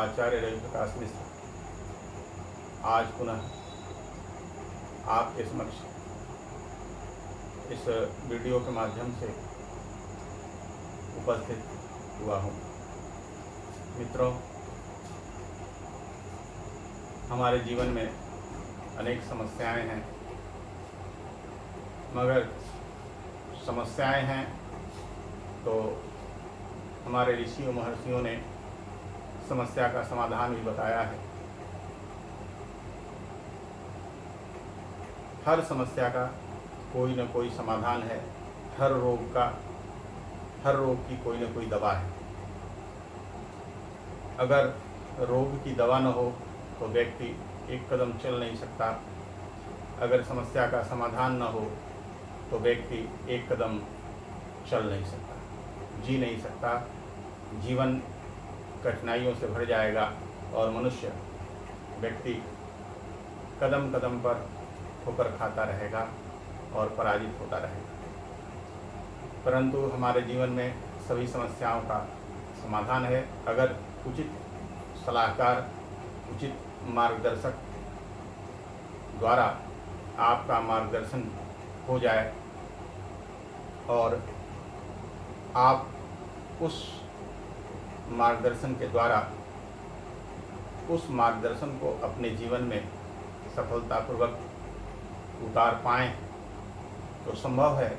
आचार्य रविप्रकाश मिश्र आज पुनः आपके समक्ष इस वीडियो के माध्यम से उपस्थित हुआ हूँ। मित्रों, हमारे जीवन में अनेक समस्याएं हैं, मगर समस्याएं हैं तो हमारे ऋषियों महर्षियों ने समस्या का समाधान भी बताया है। हर समस्या का कोई न कोई समाधान है, हर रोग की कोई न कोई दवा है। अगर रोग की दवा न हो तो व्यक्ति एक कदम चल नहीं सकता। अगर समस्या का समाधान न हो तो व्यक्ति एक कदम चल नहीं सकता, जी नहीं सकता। जीवन कठिनाइयों से भर जाएगा और व्यक्ति कदम कदम पर ठोकर खाता रहेगा और पराजित होता रहेगा। परंतु हमारे जीवन में सभी समस्याओं का समाधान है। अगर उचित सलाहकार, उचित मार्गदर्शक द्वारा आपका मार्गदर्शन हो जाए और आप उस मार्गदर्शन के द्वारा उस मार्गदर्शन को अपने जीवन में सफलतापूर्वक उतार पाएं तो संभव है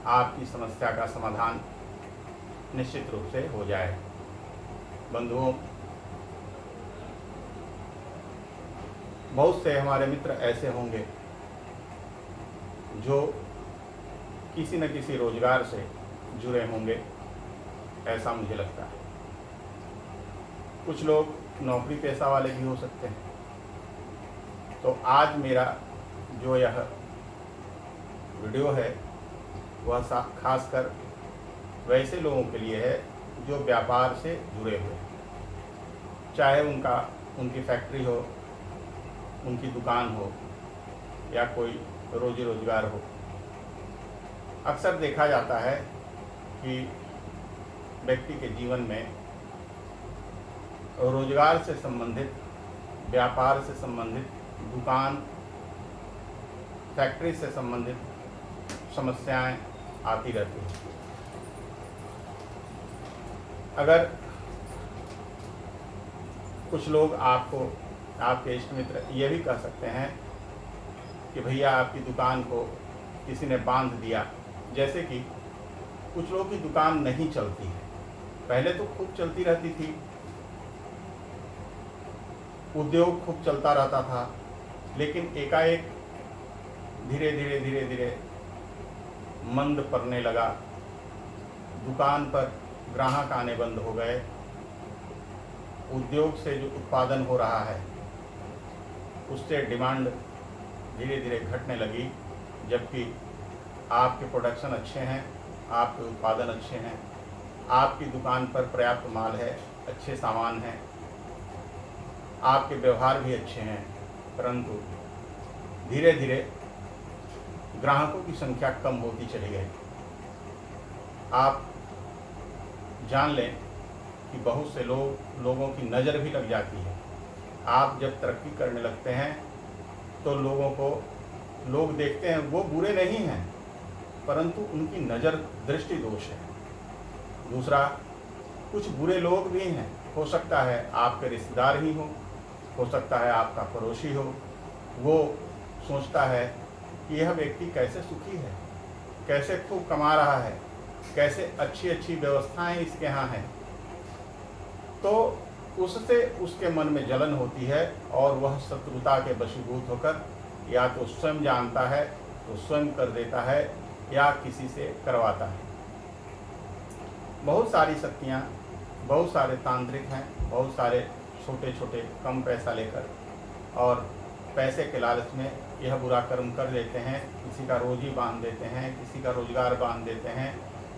आपकी समस्या का समाधान निश्चित रूप से हो जाए। बंधुओं, बहुत से हमारे मित्र ऐसे होंगे जो किसी न किसी रोजगार से जुड़े होंगे, ऐसा मुझे लगता है। कुछ लोग नौकरी पेशा वाले भी हो सकते हैं। तो आज मेरा जो यह वीडियो है वह खासकर वैसे लोगों के लिए है जो व्यापार से जुड़े हुए हैं, चाहे उनकी फैक्ट्री हो, उनकी दुकान हो या कोई रोजी रोजगार हो। अक्सर देखा जाता है कि व्यक्ति के जीवन में रोजगार से संबंधित, व्यापार से संबंधित, दुकान, फैक्ट्री से संबंधित समस्याएं आती रहती हैं। अगर कुछ लोग आपके इष्ट मित्र ये भी कह सकते हैं कि भैया आपकी दुकान को किसी ने बांध दिया, जैसे कि कुछ लोगों की दुकान नहीं चलती है। पहले तो खूब चलती रहती थी, उद्योग खूब चलता रहता था, लेकिन एकाएक धीरे धीरे मंद पड़ने लगा। दुकान पर ग्राहक आने बंद हो गए। उद्योग से जो उत्पादन हो रहा है उससे डिमांड धीरे धीरे घटने लगी। जबकि आपके प्रोडक्शन अच्छे हैं, आपके उत्पादन अच्छे हैं, आपकी दुकान पर पर्याप्त माल है, अच्छे सामान हैं, आपके व्यवहार भी अच्छे हैं, परंतु धीरे धीरे ग्राहकों की संख्या कम होती चली गई। आप जान लें कि बहुत से लोगों की नज़र भी लग जाती है। आप जब तरक्की करने लगते हैं तो लोग देखते हैं, वो बुरे नहीं हैं, परंतु उनकी नज़र दृष्टि दोष है। दूसरा, कुछ बुरे लोग भी हैं, हो सकता है आपके रिश्तेदार ही हो सकता है आपका पड़ोसी हो। वो सोचता है कि यह व्यक्ति कैसे सुखी है, कैसे खूब कमा रहा है, कैसे अच्छी अच्छी व्यवस्थाएं इसके यहाँ हैं। तो उससे उसके मन में जलन होती है और वह शत्रुता के वशीभूत होकर या तो स्वयं जानता है तो स्वयं कर देता है या किसी से करवाता है। बहुत सारी शक्तियाँ, बहुत सारे तांत्रिक हैं, बहुत सारे छोटे छोटे कम पैसा लेकर और पैसे के लालच में यह बुरा कर्म कर देते हैं। किसी का रोजी बांध देते हैं, किसी का रोजगार बांध देते हैं।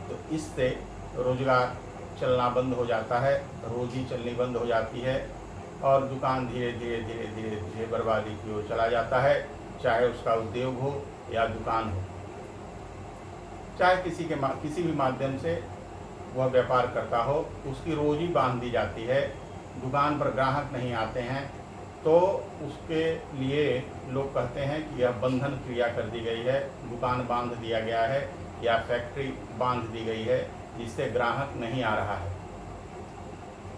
तो इससे रोजगार चलना बंद हो जाता है, रोजी चलनी बंद हो जाती है और दुकान धीरे धीरे बर्बादी की ओर चला जाता है। चाहे उसका उद्योग हो या दुकान हो, चाहे किसी भी माध्यम से वह व्यापार करता हो, उसकी रोजी बांध दी जाती है। दुकान पर ग्राहक नहीं आते हैं तो उसके लिए लोग कहते हैं कि यह बंधन क्रिया कर दी गई है, दुकान बांध दिया गया है या फैक्ट्री बांध दी गई है जिससे ग्राहक नहीं आ रहा है।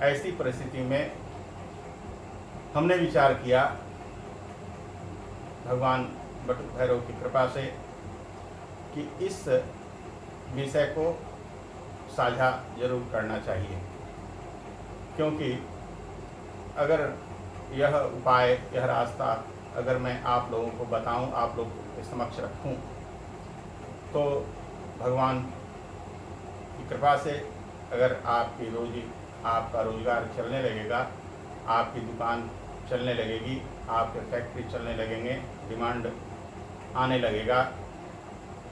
ऐसी परिस्थिति में हमने विचार किया भगवान बटुक भैरव की कृपा से कि इस विषय को साझा जरूर करना चाहिए, क्योंकि अगर यह उपाय, यह रास्ता अगर मैं आप लोगों को बताऊं, आप लोगों के समक्ष रखूं, तो भगवान की कृपा से अगर आपकी रोजी, आपका रोजगार चलने लगेगा, आपकी दुकान चलने लगेगी, आपके फैक्ट्री चलने लगेंगे, डिमांड आने लगेगा,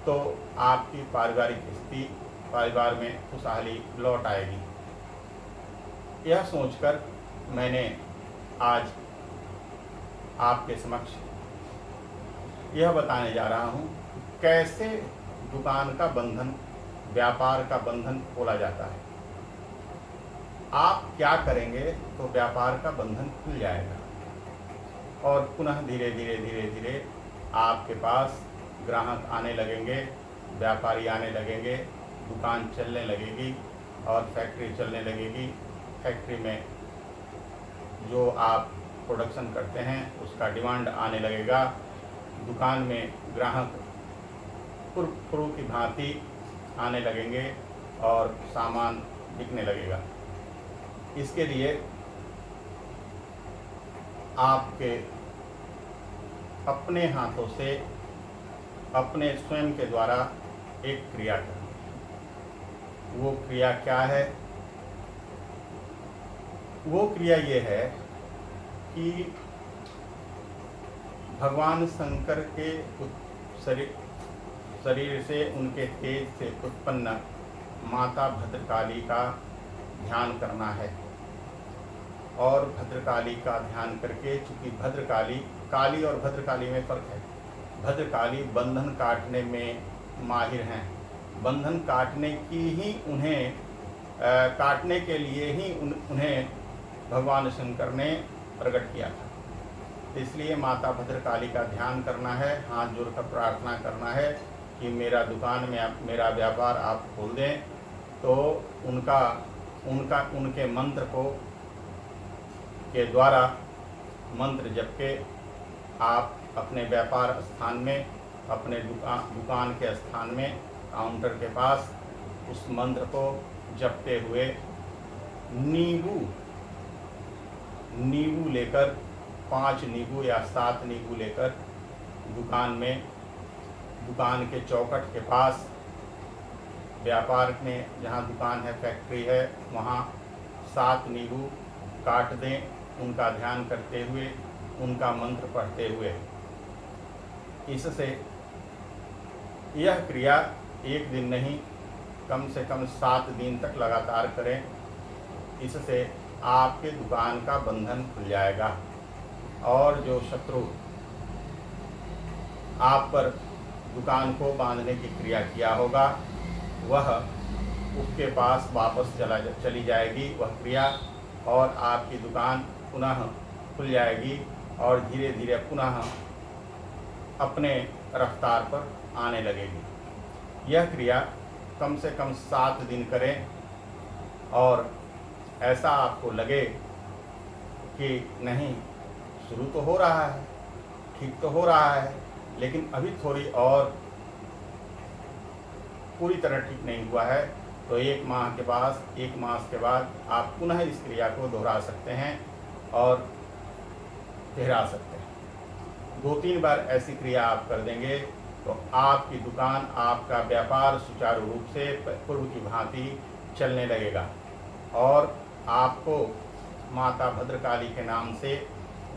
तो आपकी पारिवारिक स्थिति, परिवार में खुशहाली लौट आएगी। यह सोचकर मैंने आज आपके समक्ष यह बताने जा रहा हूँ कैसे दुकान का बंधन, व्यापार का बंधन खोला जाता है। आप क्या करेंगे तो व्यापार का बंधन खुल जाएगा और पुनः धीरे धीरे आपके पास ग्राहक आने लगेंगे, व्यापारी आने लगेंगे, दुकान चलने लगेगी और फैक्ट्री चलने लगेगी। फैक्ट्री में जो आप प्रोडक्शन करते हैं उसका डिमांड आने लगेगा, दुकान में ग्राहक पूर्व की भांति आने लगेंगे और सामान बिकने लगेगा। इसके लिए आपके अपने हाथों से, अपने स्वयं के द्वारा एक क्रिया करनी। वो क्रिया क्या है? वो क्रिया ये है कि भगवान शंकर के शरीर से, उनके तेज से उत्पन्न माता भद्रकाली का ध्यान करना है। और भद्रकाली का ध्यान करके, चूँकि भद्रकाली, काली और भद्रकाली में फ़र्क है। भद्रकाली बंधन काटने में माहिर हैं, बंधन काटने की ही उन्हें काटने के लिए ही उन्हें भगवान शंकर ने प्रकट किया था। इसलिए माता भद्रकाली का ध्यान करना है, हाथ जोड़कर प्रार्थना करना है कि मेरा दुकान में मेरा व्यापार आप खोल दें। तो उनके मंत्र को के द्वारा, मंत्र जप के आप अपने व्यापार स्थान में, अपने दुकान के स्थान में, काउंटर के पास उस मंत्र को जपते हुए नींबू लेकर, 5 नींबू या 7 नींबू लेकर दुकान में, दुकान के चौखट के पास, व्यापार में जहाँ दुकान है, फैक्ट्री है, वहाँ 7 नींबू काट दें, उनका ध्यान करते हुए, उनका मंत्र पढ़ते हुए। इससे यह क्रिया एक दिन नहीं, कम से कम 7 दिन तक लगातार करें। इससे आपके दुकान का बंधन खुल जाएगा और जो शत्रु आप पर दुकान को बांधने की क्रिया किया होगा, वह उसके पास वापस चली जाएगी वह क्रिया, और आपकी दुकान पुनः खुल जाएगी और धीरे धीरे पुनः अपने रफ्तार पर आने लगेगी। यह क्रिया कम से कम 7 दिन करें और ऐसा आपको लगे कि नहीं, शुरू तो हो रहा है, ठीक तो हो रहा है, लेकिन अभी थोड़ी और पूरी तरह ठीक नहीं हुआ है, तो 1 मास के बाद आप पुनः इस क्रिया को दोहरा सकते हैं और ठहरा सकते हैं। 2-3 बार ऐसी क्रिया आप कर देंगे तो आपकी दुकान, आपका व्यापार सुचारू रूप से पूर्व की भांति चलने लगेगा। और आपको माता भद्रकाली के नाम से,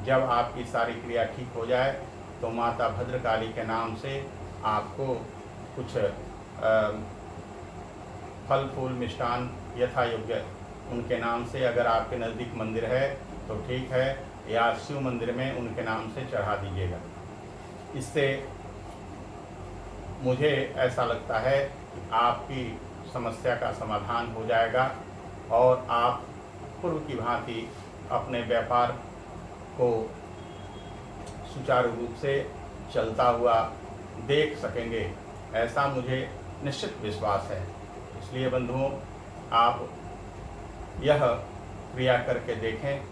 जब आपकी सारी क्रिया ठीक हो जाए तो माता भद्रकाली के नाम से आपको कुछ फल फूल मिष्टान यथा योग्य उनके नाम से, अगर आपके नज़दीक मंदिर है तो ठीक है, या शिव मंदिर में उनके नाम से चढ़ा दीजिएगा। इससे मुझे ऐसा लगता है कि आपकी समस्या का समाधान हो जाएगा और आप पूर्व की भांति अपने व्यापार को सुचारू रूप से चलता हुआ देख सकेंगे, ऐसा मुझे निश्चित विश्वास है। इसलिए बंधुओं, आप यह क्रिया करके देखें,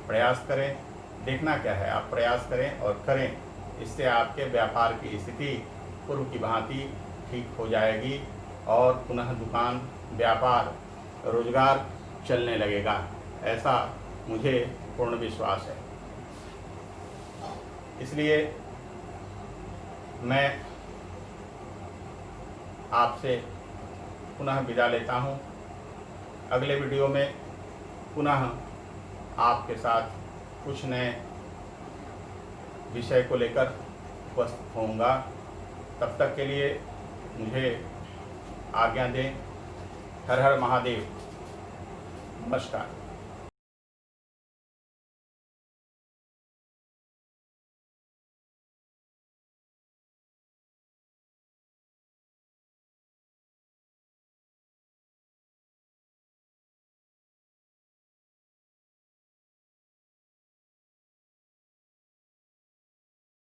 प्रयास करें। देखना क्या है, आप प्रयास करें और करें। इससे आपके व्यापार की स्थिति पूर्व की भांति ठीक हो जाएगी और पुनः दुकान, व्यापार, रोजगार चलने लगेगा, ऐसा मुझे पूर्ण विश्वास है। इसलिए मैं आपसे पुनः विदा लेता हूँ। अगले वीडियो में पुनः आपके साथ कुछ नए विषय को लेकर उपस्थित होऊंगा। तब तक के लिए मुझे आज्ञा दें। हर हर महादेव। नमस्कार।